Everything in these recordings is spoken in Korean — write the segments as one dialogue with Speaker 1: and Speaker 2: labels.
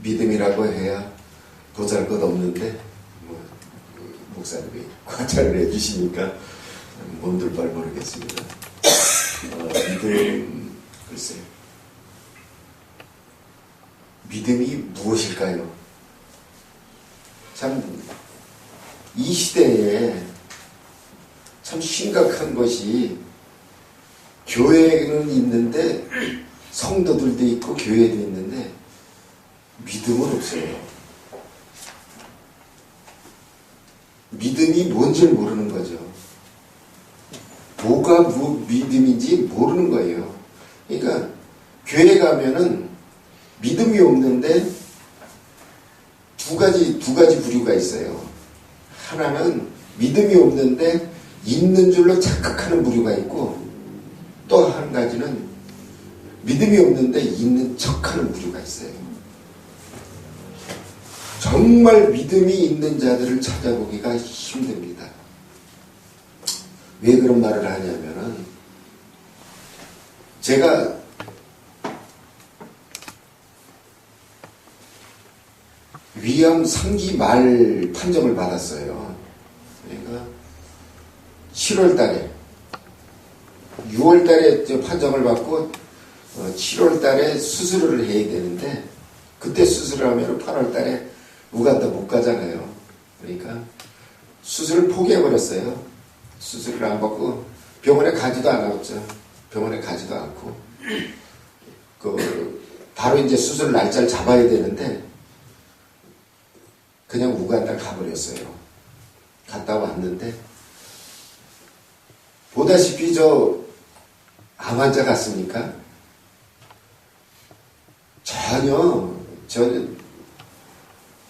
Speaker 1: 믿음이라고 해야 보잘것없는데 뭐, 목사님이 과찬을 해주시니까 몸둘 바를 모르겠습니다. 믿음, 글쎄요. 믿음이 무엇일까요? 참 이 시대에 참 심각한 것이 교회는 있는데 성도들도 있고 교회도 있는데 믿음은 없어요. 믿음이 뭔지 모르는 거죠. 뭐가 믿음인지 모르는 거예요. 그러니까 교회 가면은 믿음이 없는데 두 가지 부류가 있어요. 하나는 믿음이 없는데 있는 줄로 착각하는 부류가 있고, 또 한 가지는 믿음이 없는데 있는 척하는 부류가 있어요. 정말 믿음이 있는 자들을 찾아보기가 힘듭니다. 왜 그런 말을 하냐면은, 제가 위암 3기 말 판정을 받았어요. 그러니까 7월 달에 6월 달에 판정을 받고 7월 달에 수술을 해야 되는데, 그때 수술을 하면 8월 달에 우간다 못 가잖아요. 그러니까 수술을 포기해버렸어요. 수술을 안 받고 병원에 가지도 않았죠. 병원에 가지도 않고 바로 이제 수술 날짜를 잡아야 되는데 그냥 우간다 가버렸어요. 갔다 왔는데 보다시피 암 환자 같습니까? 전혀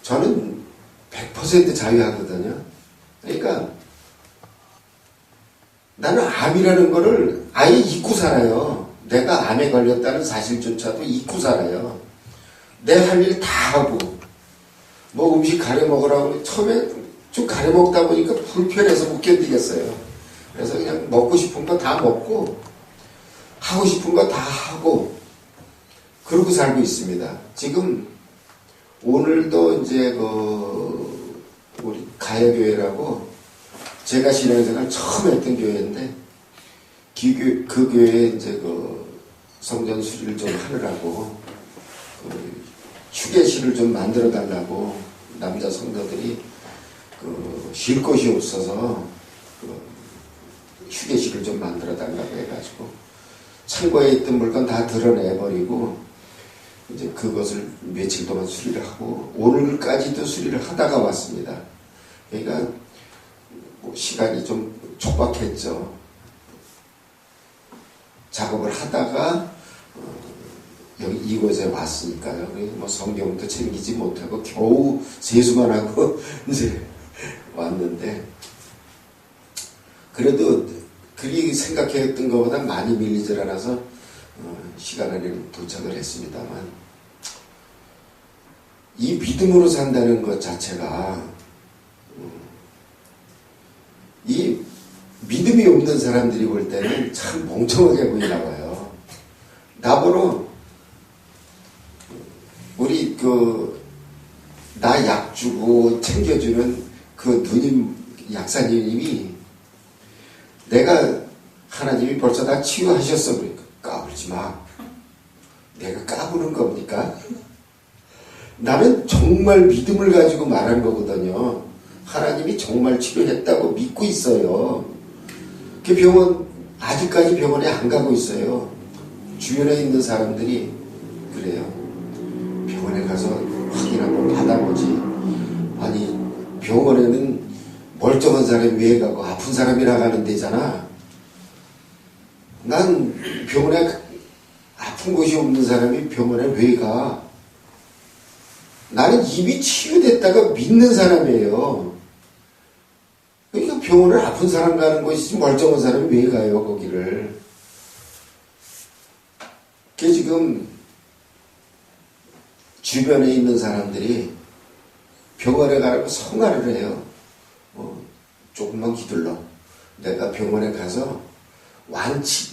Speaker 1: 저는 100% 자유하거든요. 그러니까 나는 암이라는 거를 아예 잊고 살아요. 내가 암에 걸렸다는 사실조차도 잊고 살아요. 내 할 일 다 하고, 뭐 음식 가려 먹으라고 처음에 좀 가려 먹다 보니까 불편해서 못 견디겠어요. 그래서 그냥 먹고 싶은 거 다 먹고 하고 싶은 거 다 하고 그러고 살고 있습니다. 지금 오늘도 이제 우리 가야교회라고 제가 신앙생활 처음 했던 교회인데 그 교회에 이제 성전 수리를 좀 하느라고 휴게실을 좀 만들어 달라고 남자 성도들이 쉴 곳이 없어서 휴게실을 좀 만들어 달라고 해가지고 창고에 있던 물건 다 드러내버리고 이제 그것을 며칠 동안 수리를 하고 오늘까지도 수리를 하다가 왔습니다. 그러니까 시간이 좀 촉박했죠. 작업을 하다가 여기 이곳에 왔으니까요. 뭐 성경도 챙기지 못하고 겨우 세수만 하고 이제 왔는데, 그래도 그리 생각했던 것보다 많이 밀리질 않아서 시간 안에 도착을 했습니다만, 이 믿음으로 산다는 것 자체가 이 믿음이 없는 사람들이 볼 때는 참 멍청하게 보이나 봐요. 나보러 우리 나 약 주고 챙겨주는 그 누님 약사님이 내가 하나님이 벌써 다 치유하셨어. 그러니까 까불지 마. 내가 까부는 겁니까? 나는 정말 믿음을 가지고 말한 거거든요. 하나님이 정말 치료했다고 믿고 있어요. 그 병원 아직까지 병원에 안 가고 있어요. 주변에 있는 사람들이 그래요. 병원에 가서 확인 한번 받아보지. 아니 병원에는 멀쩡한 사람이 왜 가고 아픈 사람이라 가는 데잖아. 난 병원에 아픈 곳이 없는 사람이 병원에 왜 가? 나는 이미 치유됐다가 믿는 사람이에요. 그러니까 병원을 아픈 사람 가는 곳이지 멀쩡한 사람이 왜 가요 거기를. 그게 지금 주변에 있는 사람들이 병원에 가라고 성화를 해요. 조금만 기둘러. 내가 병원에 가서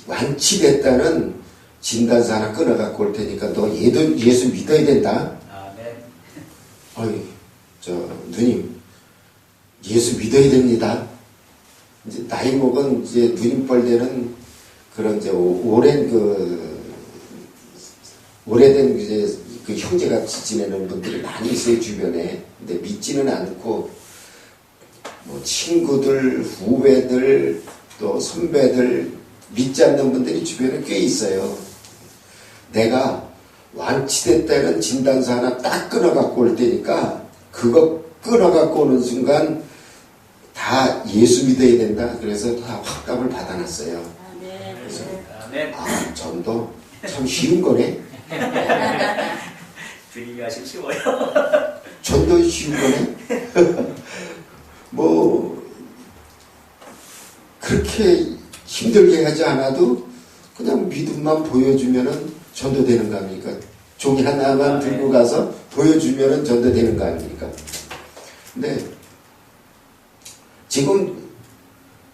Speaker 1: 완치됐다는 진단서 하나 끊어갖고 올 테니까 너 예수 믿어야 된다.
Speaker 2: 아, 네.
Speaker 1: 어이, 누님, 예수 믿어야 됩니다. 이제 나이 먹은 이제 누님뻘 되는 그런 이제 오래된 이제 그 형제같이 지내는 분들이 많이 있어요, 주변에. 근데 믿지는 않고, 뭐 친구들, 후배들, 또 선배들, 믿지 않는 분들이 주변에 꽤 있어요. 내가 완치됐다는 진단서 하나 딱 끊어갖고 올 때니까, 그거 끊어갖고 오는 순간, 다 예수 믿어야 된다. 그래서 다 확답을 받아놨어요. 그래서, 전도 참 쉬운 거네.
Speaker 2: 주님이 하시면 쉬워요.
Speaker 1: 전도 쉬운 거네. 뭐 그렇게 힘들게 하지 않아도 그냥 믿음만 보여주면은 전도되는 거 아닙니까? 종이 하나만 들고 가서 보여주면은 전도되는 거 아닙니까? 근데 지금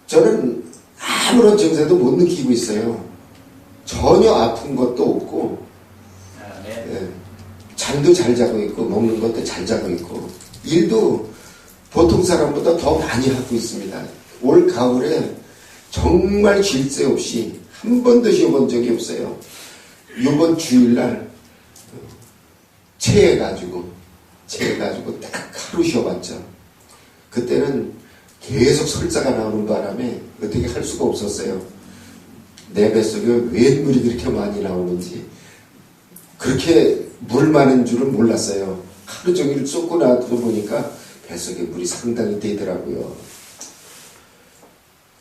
Speaker 1: 저는 아무런 증세도 못 느끼고 있어요. 전혀 아픈 것도 없고, 예, 잠도 잘 자고 있고, 먹는 것도 잘 자고 있고, 일도 보통 사람보다 더 많이 하고 있습니다. 올 가을에 정말 쉴 새 없이 한 번도 쉬어본 적이 없어요. 이번 주일날 체해가지고 딱 하루 쉬어봤죠. 그때는 계속 설사가 나오는 바람에 어떻게 할 수가 없었어요. 내 뱃속에 왜 물이 그렇게 많이 나오는지, 그렇게 물 많은 줄은 몰랐어요. 하루 종일 쏟고 나서 보니까 뱃속에 물이 상당히 되더라고요.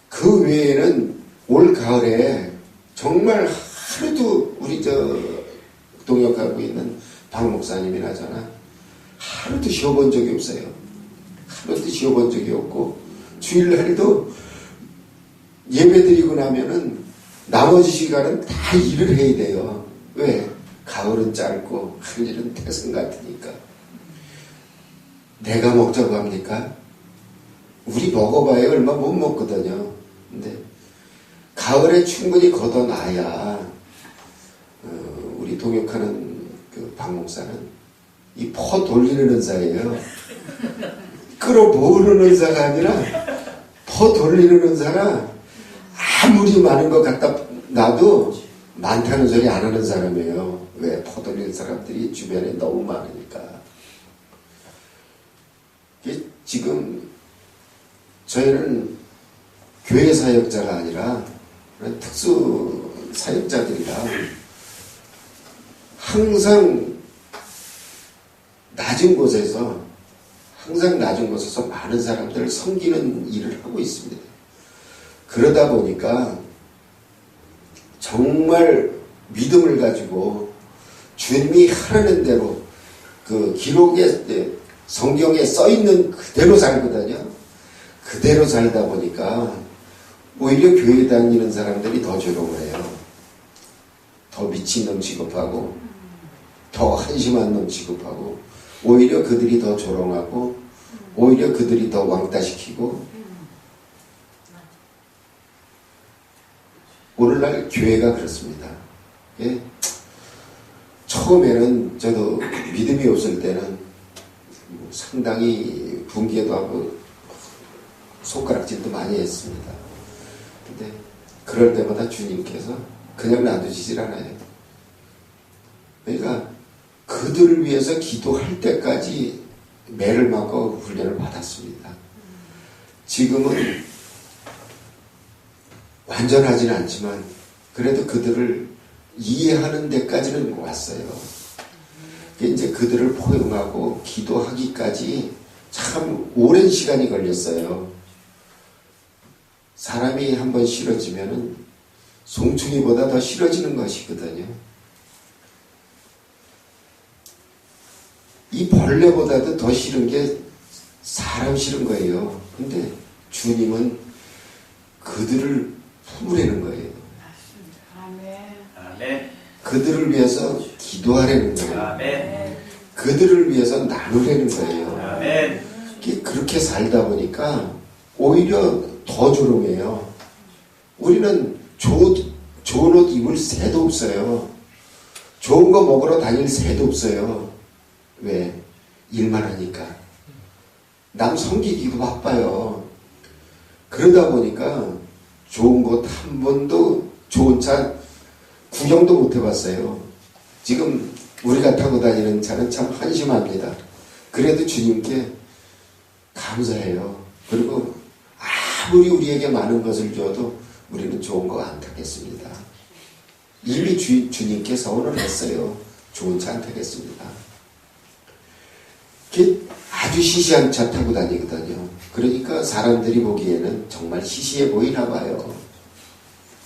Speaker 1: 그 외에는 올 가을에 정말 하루도 우리 동역하고 있는 박 목사님이라잖아. 하루도 쉬어본 적이 없어요. 하루도 쉬어본 적이 없고, 주일날도 예배 드리고 나면은 나머지 시간은 다 일을 해야 돼요. 왜? 가을은 짧고 할 일은 태생 같으니까. 내가 먹자고 합니까? 우리 먹어봐야 얼마 못 먹거든요. 근데 가을에 충분히 걷어놔야 우리 동역하는 그 박 목사는 이 퍼 돌리는 은사예요. 끌어모으는 은사가 아니라 퍼 돌리는 은사라. 아무리 많은 것 갖다 놔도 많다는 소리 안 하는 사람이에요. 왜? 퍼 돌리는 사람들이 주변에 너무 많으니까. 지금 저희는 교회 사역자가 아니라 특수 사역자들이라 항상 낮은 곳에서 많은 사람들을 섬기는 일을 하고 있습니다. 그러다 보니까 정말 믿음을 가지고 주님이 하라는 대로 그 기록에, 성경에 써 있는 그대로 살거든요. 그대로 살다 보니까 오히려 교회 다니는 사람들이 더 조롱을 해요. 더 미친놈 취급하고, 더 한심한 놈 취급하고, 오히려 그들이 더 조롱하고, 오히려 그들이 더 왕따시키고. 오늘날 교회가 그렇습니다. 예? 처음에는 저도 믿음이 없을 때는 상당히 분개도 하고 손가락질도 많이 했습니다. 근데 그럴 때마다 주님께서 그냥 놔두시질 않아요. 그러니까 그들을 위해서 기도할 때까지 매를 맞고 훈련을 받았습니다. 지금은 완전하지는 않지만 그래도 그들을 이해하는 데까지는 왔어요. 이제 그들을 포용하고 기도하기까지 참 오랜 시간이 걸렸어요. 사람이 한번 싫어지면은 송충이보다 더 싫어지는 것이거든요. 이 벌레보다도 더 싫은 게 사람 싫은 거예요. 근데 주님은 그들을 품으려는 거예요.
Speaker 2: 아멘.
Speaker 1: 그들을 위해서 기도하려는 거예요.
Speaker 2: 아멘.
Speaker 1: 그들을 위해서 나누려는 거예요.
Speaker 2: 아멘.
Speaker 1: 그렇게 살다 보니까 오히려 더 조롱해요. 우리는 좋은 옷 입을 새도 없어요. 좋은 거 먹으러 다닐 새도 없어요. 왜? 일만 하니까. 남 섬기기도 바빠요. 그러다 보니까 좋은 곳 한 번도 좋은 차 구경도 못 해봤어요. 지금 우리가 타고 다니는 차는 참 한심합니다. 그래도 주님께 감사해요. 그리고 아무리 우리에게 많은 것을 줘도 우리는 좋은 거 안 타겠습니다. 이미 주님께 서운을 했어요. 좋은 차 안 타겠습니다. 아주 시시한 차 타고 다니거든요. 그러니까 사람들이 보기에는 정말 시시해 보이나 봐요.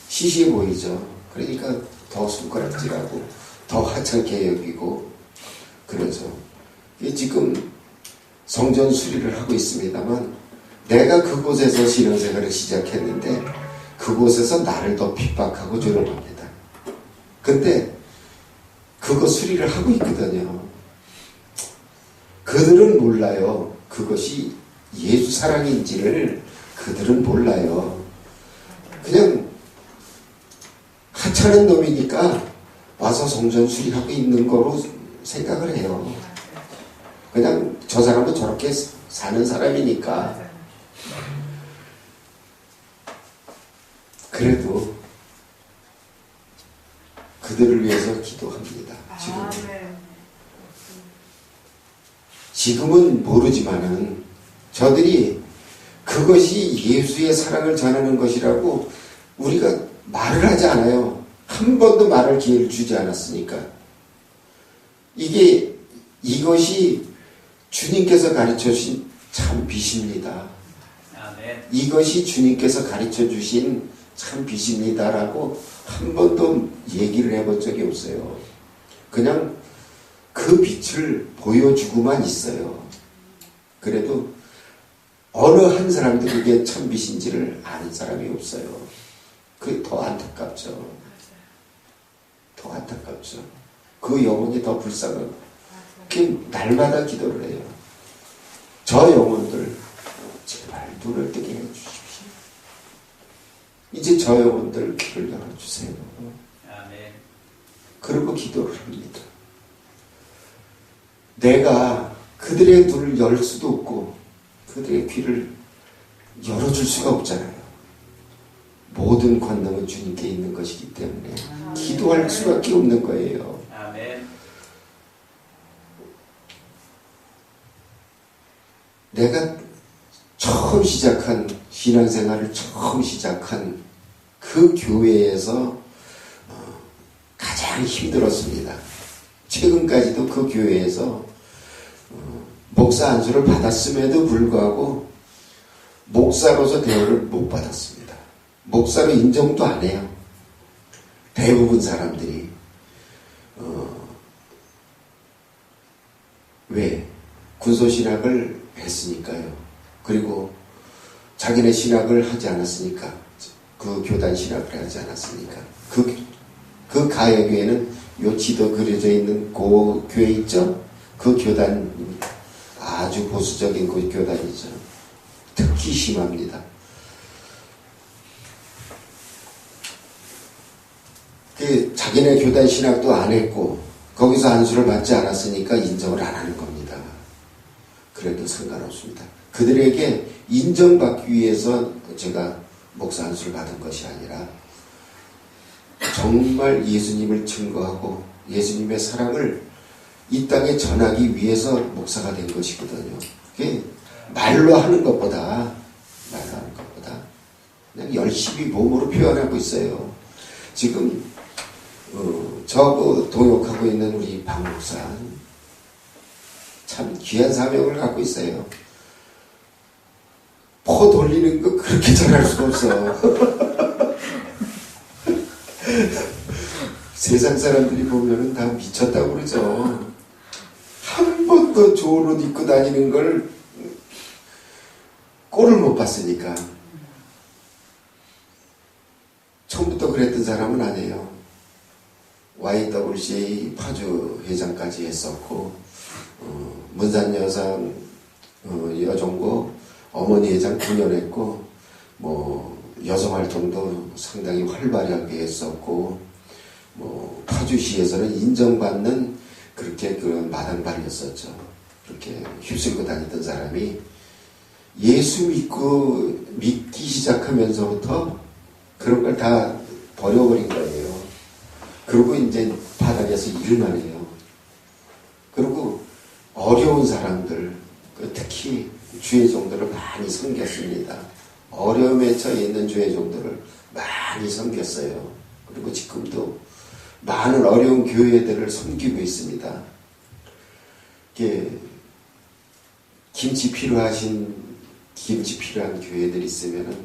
Speaker 1: 시시해 보이죠. 그러니까 더 손가락질하고 더 하찮게 여기고 그래서 지금 성전 수리를 하고 있습니다만 내가 그곳에서 신앙생활을 시작했는데 그곳에서 나를 더 핍박하고 조롱합니다. 근데 그거 수리를 하고 있거든요. 그들은 몰라요. 그것이 예수 사랑인지를 그들은 몰라요. 그냥 하찮은 놈이니까 와서 성전 수리하고 있는 거로 생각을 해요. 그냥 저 사람은 저렇게 사는 사람이니까. 그래도 그들을 위해서 기도합니다. 지금은 모르지만은 저들이 그것이 예수의 사랑을 전하는 것이라고 우리가 말을 하지 않아요. 한 번도 말할 기회를 주지 않았으니까. 이것이 주님께서 가르쳐 주신 참 빛입니다. 이것이 주님께서 가르쳐 주신 참 빛입니다라고 한 번도 얘기를 해본 적이 없어요. 그냥 그 빛을 보여주고만 있어요. 그래도 어느 한 사람도 그게 참 빛인지를 아는 사람이 없어요. 그게 더 안타깝죠. 더 안타깝죠. 그 영혼이 더 불쌍하고 날마다 기도를 해요. 저 영혼들 제발 눈을 뜨게 해주십시오. 이제 저 영혼들 귀를 열어주세요. 아멘. 그리고 기도를 합니다. 내가 그들의 눈을 열 수도 없고 그들의 귀를 열어줄 수가 없잖아요. 모든 권능은 주님께 있는 것이기 때문에 기도할 수밖에 없는 거예요. 아멘. 내가 처음 시작한 신앙생활을 처음 시작한 그 교회에서 가장 힘들었습니다. 최근까지도 그 교회에서 목사 안수를 받았음에도 불구하고 목사로서 대우를 못 받았습니다. 목사로 인정도 안 해요. 대부분 사람들이 왜? 군소신학을 했으니까요. 그리고 자기네 신학을 하지 않았으니까, 그 교단 신학을 하지 않았으니까. 그 가야교회는 요 지도 그려져 있는 그 교회 있죠? 그 교단 아주 보수적인 그 교단이죠. 특히 심합니다. 자기네 교단 신학도 안 했고 거기서 안수를 받지 않았으니까 인정을 안 하는 겁니다. 그래도 상관없습니다. 그들에게 인정받기 위해서 제가 목사 안수를 받은 것이 아니라 정말 예수님을 증거하고 예수님의 사랑을 이 땅에 전하기 위해서 목사가 된 것이거든요. 그게 말로 하는 것보다 그냥 열심히 몸으로 표현하고 있어요. 지금 저하고 동역하고 있는 우리 박 목사 참 귀한 사명을 갖고 있어요. 포 돌리는 거 그렇게 잘할 수가 없어. 세상 사람들이 보면은 다 미쳤다고 그러죠. 한 번도 좋은 옷 입고 다니는 걸 꼴을 못 봤으니까. 처음부터 그랬던 사람은 아니에요. YWCA 파주 회장까지 했었고, 문산여상 여종고 어머니 회장 9년 했고, 여성활동도 상당히 활발하게 했었고, 파주시에서는 인정받는 그렇게 그 마당발이었었죠. 이렇게 휩쓸고 다니던 사람이 예수 믿기 시작하면서부터 그런 걸 다 버려버린 거예요. 그리고 이제 바닥에서 일만 해요. 그리고 어려운 사람들, 특히 주의 종들을 많이 섬겼습니다. 어려움에 처해 있는 주의 종들을 많이 섬겼어요. 그리고 지금도 많은 어려운 교회들을 섬기고 있습니다. 김치 필요한 교회들 있으면은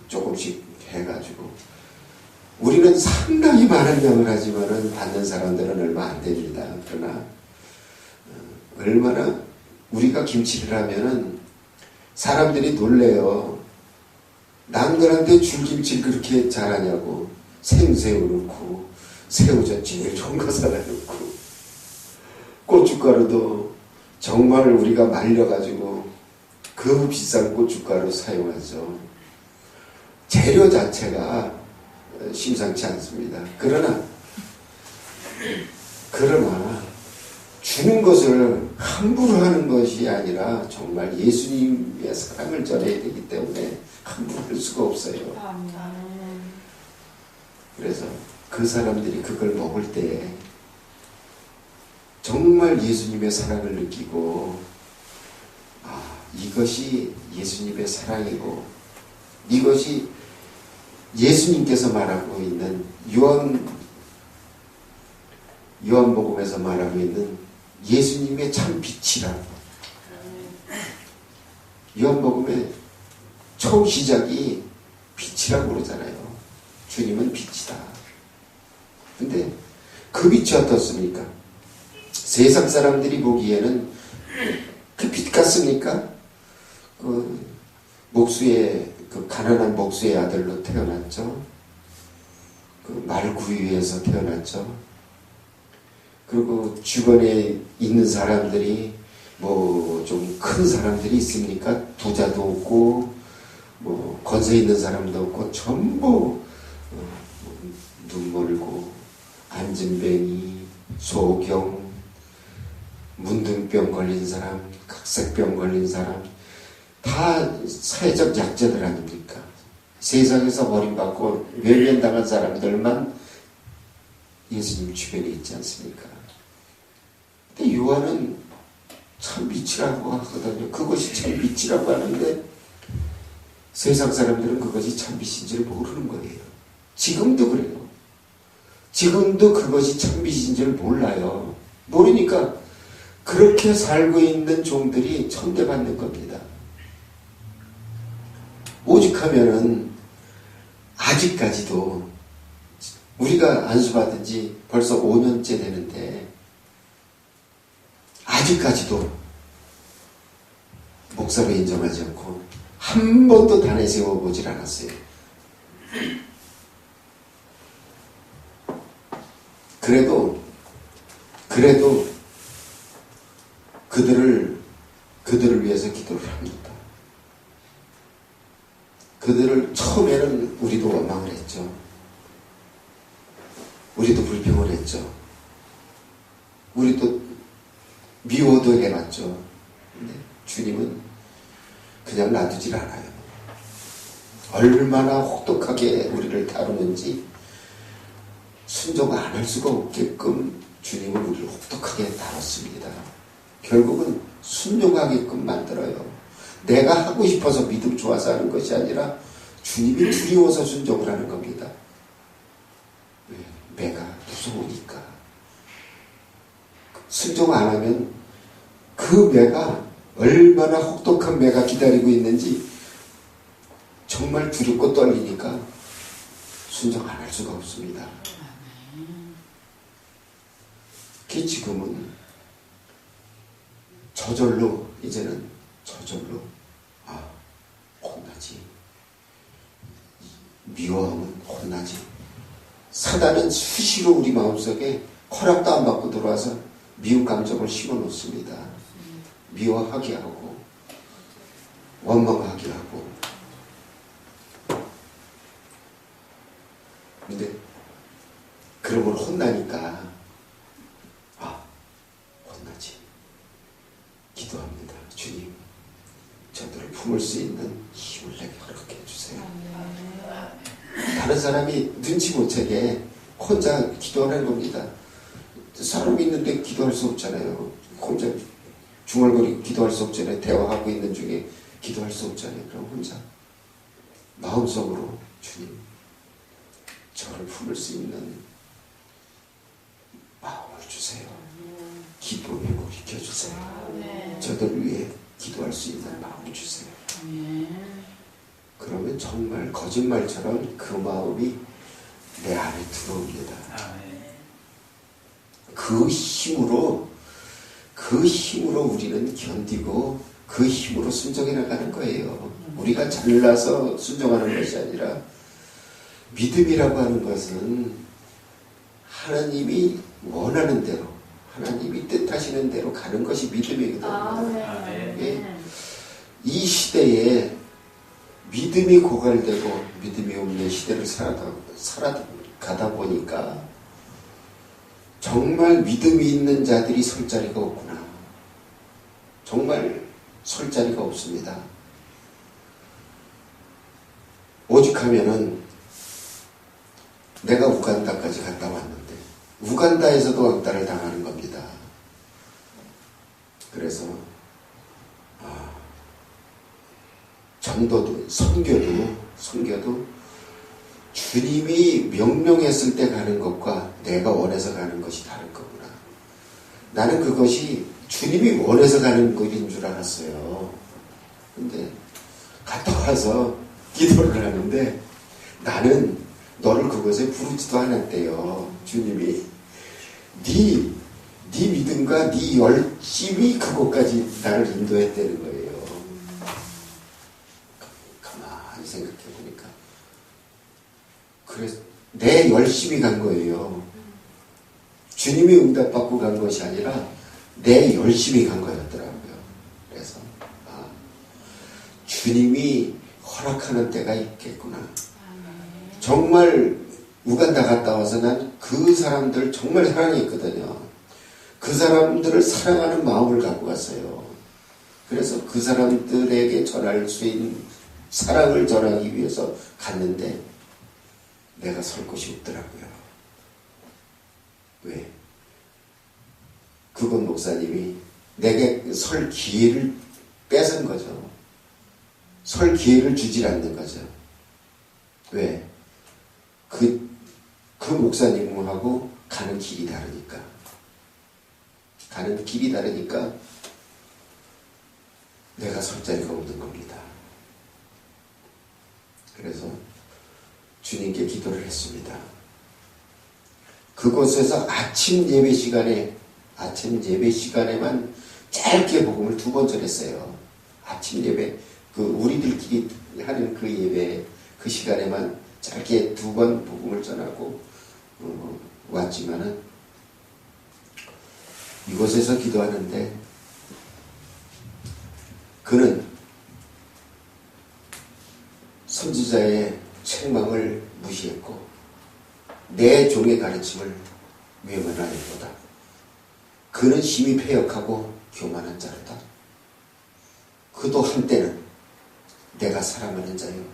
Speaker 1: 조금씩 해가지고 우리는 상당히 많은 양을 하지만은 받는 사람들은 얼마 안 됩니다. 그러나 얼마나 우리가 김치를 하면은 사람들이 놀래요. 남들한테 줄김치를 그렇게 잘하냐고. 생새우 넣고 새우젓 제일 좋은 거 사다 넣고 고춧가루도 정말 우리가 말려가지고 그 비싼 고춧가루 사용하죠. 재료 자체가 심상치 않습니다. 그러나 주는 것을 함부로 하는 것이 아니라 정말 예수님의 사랑을 전해야 되기 때문에 함부로 할 수가 없어요. 그래서 그 사람들이 그걸 먹을 때 정말 예수님의 사랑을 느끼고 이것이 예수님의 사랑이고 이것이 예수님께서 말하고 있는 요한복음에서 말하고 있는 예수님의 참 빛이라고. 요한복음의 처음 시작이 빛이라고 그러잖아요. 주님은 빛이다. 근데 그 빛이 어떻습니까? 세상 사람들이 보기에는 그 빛 같습니까? 가난한 목수의 아들로 태어났죠. 말구유에서 태어났죠. 그리고 주변에 있는 사람들이 좀 큰 사람들이 있습니까? 부자도 없고 권세 있는 사람도 없고 전부 눈멀고 안진뱅이, 소경, 문둥병 걸린 사람, 각색병 걸린 사람 다 사회적 약자들 아닙니까? 세상에서 버림받고 외면당한 사람들만 예수님 주변에 있지 않습니까? 근데 요한은 참 빛이라고 하거든요. 그것이 참 빛이라고 하는데 세상 사람들은 그것이 참 빛인지를 모르는 거예요. 지금도 그래요. 지금도 그것이 참 빛인지를 몰라요. 모르니까 그렇게 살고 있는 종들이 천대받는 겁니다. 오직하면은 아직까지도 우리가 안수받은 지 벌써 5년째 되는데 아직까지도 목사로 인정하지 않고 한 번도 단에 세워보질 않았어요. 그래도 그들을 위해서 기도를 합니다. 그들을 처음에는 우리도 원망을 했죠. 우리도 불평을 했죠. 우리도 미워도 해봤죠. 근데 주님은 그냥 놔두질 않아요. 얼마나 혹독하게 우리를 다루는지 순종 안 할 수가 없게끔 주님은 우리를 혹독하게 다뤘습니다. 결국은 순종하게끔 만들어요. 내가 하고 싶어서 믿음 좋아서 하는 것이 아니라 주님이 두려워서 순종을 하는 겁니다. 왜? 매가 무서우니까. 순종 안 하면 그 매가 얼마나 혹독한 매가 기다리고 있는지 정말 두렵고 떨리니까 순종 안 할 수가 없습니다. 지금은 이제는 저절로 혼나지. 미워하면 혼나지. 사단은 수시로 우리 마음속에 허락도 안 받고 들어와서 미운 감정을 심어놓습니다. 미워하게 하고 원망하게 하고. 근데 그러면 혼나니까 혼나지. 품을 수 있는 힘을 내게 허락해 주세요. 다른 사람이 눈치 못 채게 혼자 기도하는 겁니다. 사람이 있는데 기도할 수 없잖아요. 혼자 중얼거리고 기도할 수 없잖아요. 대화하고 있는 중에 기도할 수 없잖아요. 그럼 혼자 마음속으로 주님, 저를 품을 수 있는 마음을 주세요. 기도 회복을 시켜주세요. 저들 위해 기도할 수 있는 마음을 주세요. 그러면 정말 거짓말처럼 그 마음이 내 안에 들어옵니다. 그 힘으로 우리는 견디고 그 힘으로 순종해 나가는 거예요. 우리가 잘나서 순종하는 것이 아니라 믿음이라고 하는 것은 하나님이 원하는 대로, 하나님이 뜻하시는 대로 가는 것이 믿음이거든요. 예. 이 시대에 믿음이 고갈되고 믿음이 없는 시대를 살아가다 보니까 정말 믿음이 있는 자들이 설 자리가 없구나. 정말 설 자리가 없습니다. 오죽하면은 내가 우간다까지 갔다 왔는데 우간다에서도 왕따를 당하는 겁니다. 그래서 전도도 선교도 주님이 명령했을 때 가는 것과 내가 원해서 가는 것이 다른 거구나. 나는 그것이 주님이 원해서 가는 것인 줄 알았어요. 근데 갔다 와서 기도를 하는데 나는 너를 그것에 부르지도 않았대요. 주님이 네 믿음과 네 열심이 그곳까지 나를 인도했다는 거예요. 가만히 생각해 보니까 그래서 내 열심히 간 거예요. 주님이 응답받고 간 것이 아니라 내 열심히 간 거였더라고요. 그래서 주님이 허락하는 때가 있겠구나. 정말 우간다 갔다 와서 난 그 사람들 정말 사랑했거든요. 그 사람들을 사랑하는 마음을 갖고 갔어요. 그래서 그 사람들에게 전할 수 있는 사랑을 전하기 위해서 갔는데 내가 설 곳이 없더라고요. 왜? 그건 목사님이 내게 설 기회를 뺏은 거죠. 설 기회를 주질 않는 거죠. 왜? 그 목사님하고 가는 길이 다르니까. 가는 길이 다르니까 내가 설 자리가 없는 겁니다. 그래서 주님께 기도를 했습니다. 그곳에서 아침 예배 시간에만 짧게 복음을 2번 전했어요. 아침 예배, 우리들끼리 하는 그 예배, 그 시간에만 짧게 2번 복음을 전하고 왔지만은 이곳에서 기도하는데 그는 선지자의 책망을 무시했고 내 종의 가르침을 외면하였도다. 그는 심히 패역하고 교만한 자로다. 그도 한때는 내가 사랑하는 자요,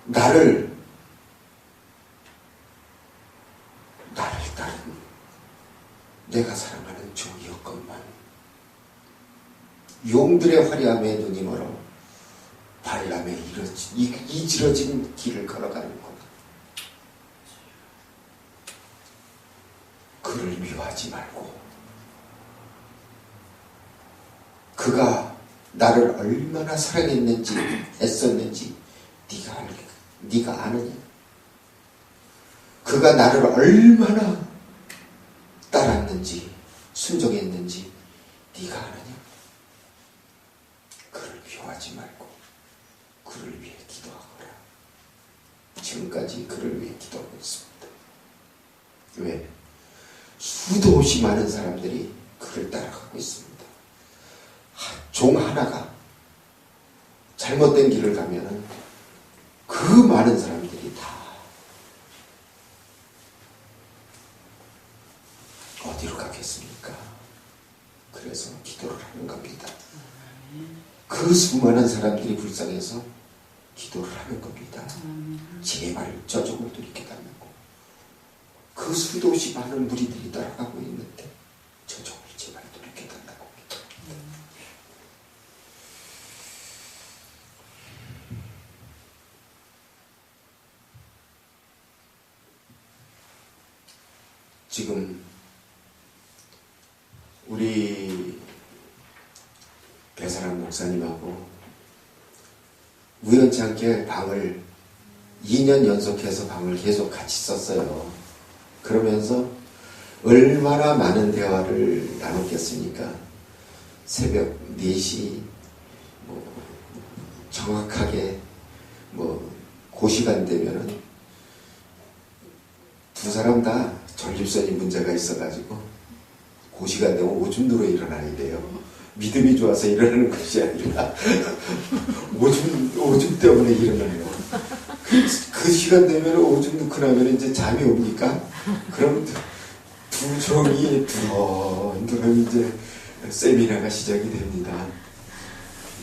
Speaker 1: 나를 따른 내가 사랑하는 종이었건만 용들의 화려함에 눈이 멀어 발람에 이지러진 길을 걸어가는 것. 그를 미워하지 말고 그가 나를 얼마나 사랑했는지 애썼는지 네가 아느냐? 그가 나를 얼마나 따랐는지 순종했는지 네가 아느냐? 그를 미워하지 말고 그를 위해 기도하거라. 지금까지 그를 위해 기도하고 있습니다. 왜? 수도 없이 많은 사람들이 그를 따라가고 있습니다. 종 하나가 잘못된 길을 가면은 그 많은 사람들이 다 어디로 가겠습니까? 그래서 기도를 하는 겁니다. 그 수많은 사람들이 불쌍해서 기도를 하는 겁니다. 제발 저 조금도 이렇게 달라고. 그 수도 없이 많은 무리들이 따라가고 있는데 저 조금 제발 또 이렇게 달라고 기도합니다. 지금 우리 배사랑 목사님하고 우연치 않게 방을 2년 연속해서 방을 계속 같이 썼어요. 그러면서 얼마나 많은 대화를 나눴겠습니까? 새벽 4시 정확하게 그 시간 되면은 두 사람 다 전립선이 문제가 있어가지고 그 시간 되면 오줌 누러 일어나야 돼요. 믿음이 좋아서 일어나는 것이 아니라 오줌 때문에 일어나요. 그 시간 되면 오줌 넣고 나면 이제 잠이 옵니까? 그럼 두 종이 두런두런 이제 세미나가 시작이 됩니다.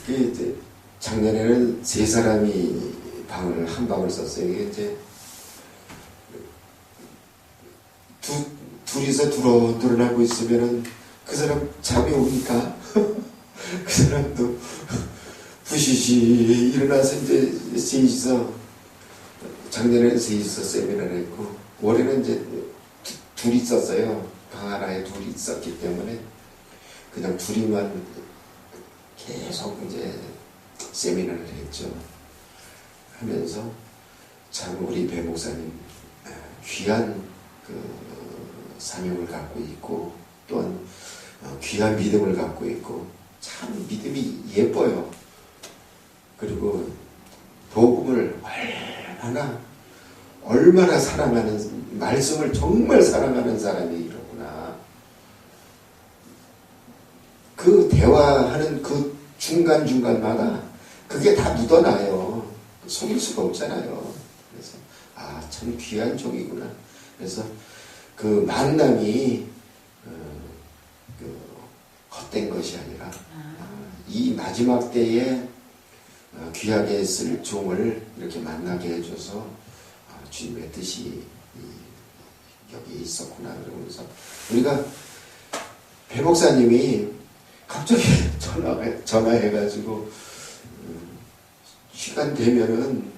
Speaker 1: 이게 이제 작년에는 3사람이 한 방을 썼어요. 이게 이제 둘이서 두런두런하고 있으면은 그 사람 잠이 옵니까? 그 사람도 부시시 일어나서 이제 셋이서 작년에는 셋이서 세미나를 했고 올해는 이제 둘이 썼어요. 방 하나에 둘이 있었기 때문에 그냥 둘이만 계속 이제 세미나를 했죠. 하면서 참 우리 배 목사님 귀한 그 사명을 갖고 있고 또한 귀한 믿음을 갖고 있고 참 믿음이 예뻐요. 그리고 복음을 얼마나 사랑하는, 말씀을 정말 사랑하는 사람이 이러구나. 그 대화하는 그 중간중간마다 그게 다 묻어나요. 속일 수가 없잖아요. 그래서 참 귀한 종이구나. 그래서 그 만남이 헛된 것이 아니라 이 마지막 때에 귀하게 쓸 종을 이렇게 만나게 해줘서 주님의 뜻이 여기 있었구나. 그러면서 우리가 배 목사님이 갑자기 전화해가지고 시간 되면은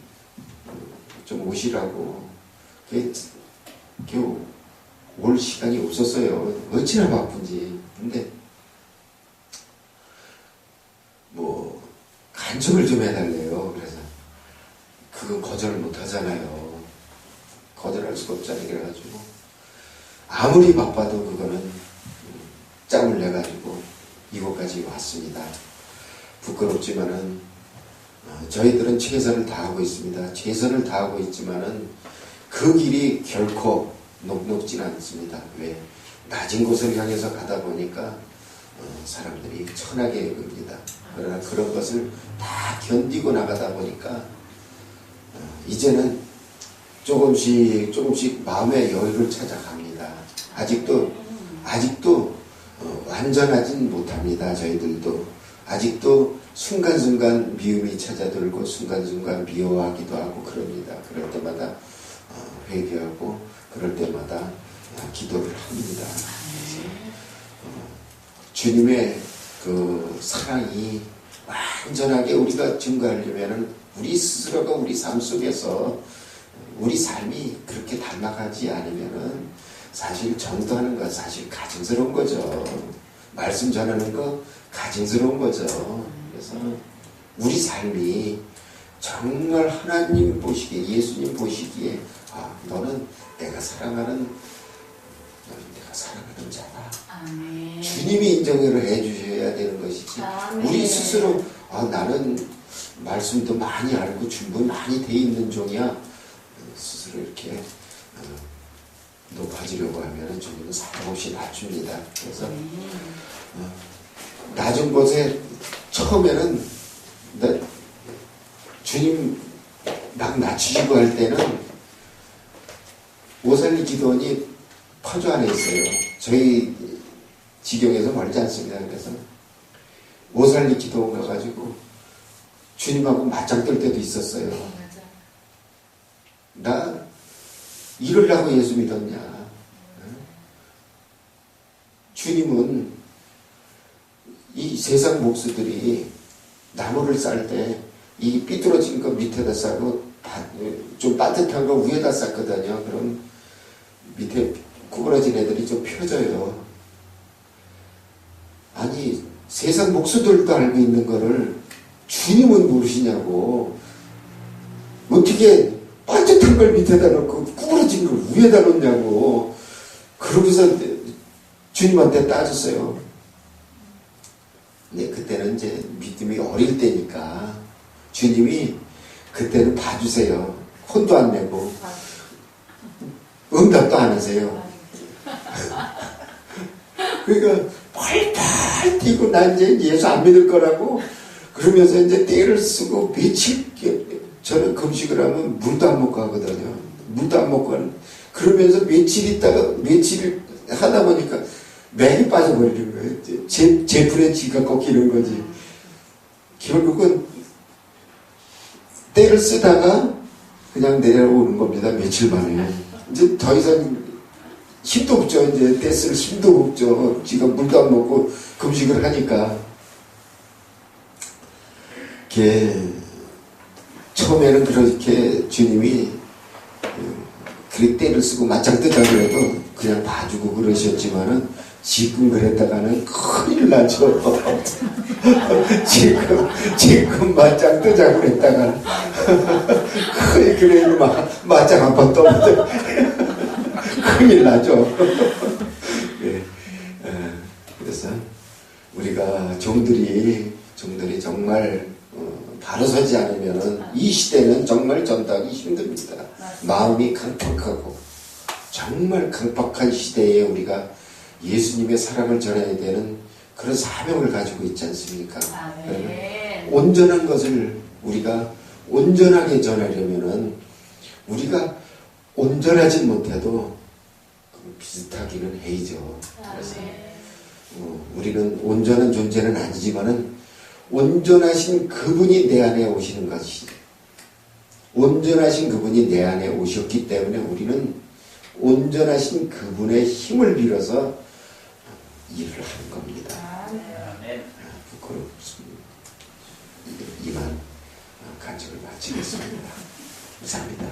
Speaker 1: 좀 오시라고 올 시간이 없었어요. 어찌나 바쁜지. 근데 간증을 좀 해달래요. 그래서 그건 거절을 못 하잖아요. 거절할 수가 없잖아요. 그래가지고 아무리 바빠도 그거는 짬을 내가지고 이곳까지 왔습니다. 부끄럽지만은 저희들은 최선을 다하고 있습니다. 최선을 다하고 있지만은 그 길이 결코 녹록진 않습니다. 왜? 낮은 곳을 향해서 가다 보니까 사람들이 천하게 여깁니다. 그러나 그런 것을 다 견디고 나가다 보니까 이제는 조금씩 마음의 여유를 찾아갑니다. 아직도 완전하진 못합니다. 저희들도 아직도 순간순간 미움이 찾아들고 순간순간 미워하기도 하고 그럽니다. 그럴 때마다 회개하고 그럴 때마다 기도를 합니다. 그래서 주님의 그 사랑이 완전하게 우리가 증거하려면 우리 스스로가 우리 삶 속에서 우리 삶이 그렇게 닮아가지 않으면은 사실 전도하는 건 사실 가증스러운 거죠. 말씀 전하는 거 가증스러운 거죠. 그래서 우리 삶이 정말 하나님 보시기에, 예수님 보시기에 너는 내가 사랑하는 자다.
Speaker 2: 아멘.
Speaker 1: 주님이 인정을 해주셔야 되는 것이지.
Speaker 2: 아멘.
Speaker 1: 우리 스스로 나는 말씀도 많이 알고 준비 많이 돼 있는 종이야. 스스로 이렇게 높아지려고 하면 주님은 사정없이 낮춥니다. 그래서 낮은 곳에 처음에는 주님 막 낮추시고 할 때는 오살리 기도원이 퍼주 안에 있어요. 저희 지경에서 멀지 않습니다. 그래서 오살리 기도원 가가지고 주님하고 맞짱 뜰 때도 있었어요.
Speaker 2: 맞아.
Speaker 1: 나 이러려고 예수 믿었냐. 주님은 이 세상 목수들이 나무를 쌀 때 이 삐뚤어진 거 밑에다 싸고 좀 따뜻한 거 위에다 쌌거든요. 그럼 밑에 구부러진 애들이 좀 펴져요. 아니 세상 목수들도 알고 있는 거를 주님은 모르시냐고. 어떻게 따뜻한 걸 밑에다 놓고 구부러진 걸 위에다 놓냐고. 그러고서 주님한테 따졌어요. 근데 그때는 이제 믿음이 어릴 때니까 주님이 그때는 봐주세요. 혼도 안 내고 응답도 안 하세요. 그러니까 팔팔 뛰고 나 이제 예수 안 믿을 거라고 그러면서 이제 떼를 쓰고 며칠 저는 금식을 하면 물도 안 먹고 하거든요. 물도 안 먹고 하는 그러면서 며칠 있다가 며칠 하다 보니까 맥이 빠져버리는 거예요. 제 불에 지가 꺾이는 거지. 결국은 때를 쓰다가 그냥 내려오는 겁니다. 며칠 만에. 이제 더 이상 힘도 없죠. 이제 때 쓸 힘도 없죠. 지가 물도 안 먹고 금식을 하니까. 처음에는 그렇게 주님이 그 때를 쓰고 맞짱 뜨자 그래도 그냥 봐주고 그러셨지만은 지금 그랬다가는 큰일 나죠. 지금 맞짱 뜨자 그랬다가 그래 맞짱 한번 떠보자 큰일 나죠. 네. 그래서 우리가 종들이 정말 바로 서지 않으면은 이 시대는 정말 전도하기 힘듭니다. 마음이 강팍하고 정말 강팍한 시대에 우리가 예수님의 사랑을 전해야 되는 그런 사명을 가지고 있지 않습니까? 온전한 것을 우리가 온전하게 전하려면은 우리가 온전하진 못해도 비슷하기는 해야죠. 그래서 우리는 온전한 존재는 아니지만은 온전하신 그분이 내 안에 오시는 것이 온전하신 그분이 내 안에 오셨기 때문에 우리는 온전하신 그분의 힘을 빌어서 일을 하는 겁니다. 부끄럽습니다. 이만 간증을 마치겠습니다. 감사합니다.